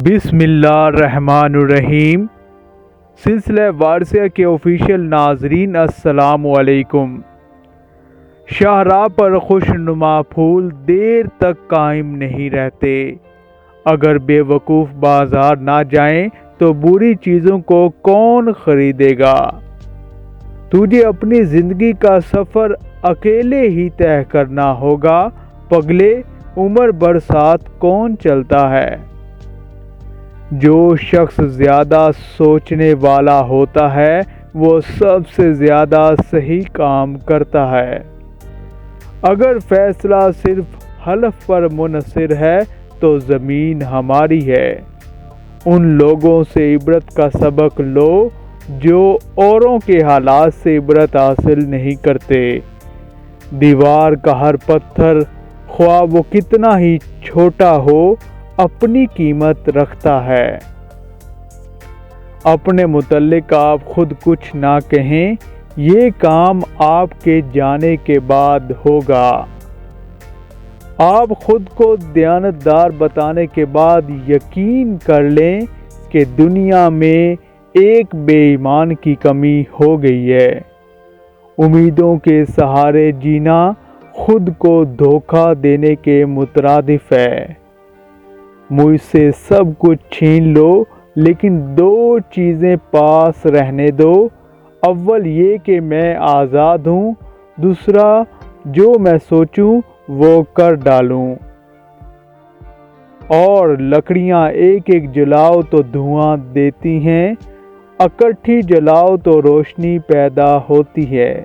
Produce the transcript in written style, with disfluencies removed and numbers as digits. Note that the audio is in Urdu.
بسم اللہ الرحمن الرحیم۔ سلسلہ وارثیہ کے آفیشیل ناظرین السلام علیکم۔ شاہراہ پر خوش نما پھول دیر تک قائم نہیں رہتے۔ اگر بے وقوف بازار نہ جائیں تو بری چیزوں کو کون خریدے گا؟ تجھے اپنی زندگی کا سفر اکیلے ہی طے کرنا ہوگا، پگلے عمر بھر ساتھ کون چلتا ہے؟ جو شخص زیادہ سوچنے والا ہوتا ہے وہ سب سے زیادہ صحیح کام کرتا ہے۔ اگر فیصلہ صرف حلف پر منحصر ہے تو زمین ہماری ہے۔ ان لوگوں سے عبرت کا سبق لو جو اوروں کے حالات سے عبرت حاصل نہیں کرتے۔ دیوار کا ہر پتھر، خواہ وہ کتنا ہی چھوٹا ہو، اپنی قیمت رکھتا ہے۔ اپنے متعلق آپ خود کچھ نہ کہیں، یہ کام آپ کے جانے کے بعد ہوگا۔ آپ خود کو دیانتدار بتانے کے بعد یقین کر لیں کہ دنیا میں ایک بے ایمان کی کمی ہو گئی ہے۔ امیدوں کے سہارے جینا خود کو دھوکہ دینے کے مترادف ہے۔ مجھ سے سب کچھ چھین لو لیکن دو چیزیں پاس رہنے دو، اول یہ کہ میں آزاد ہوں، دوسرا جو میں سوچوں وہ کر ڈالوں۔ اور لکڑیاں ایک ایک جلاؤ تو دھواں دیتی ہیں، اکٹھی جلاؤ تو روشنی پیدا ہوتی ہے۔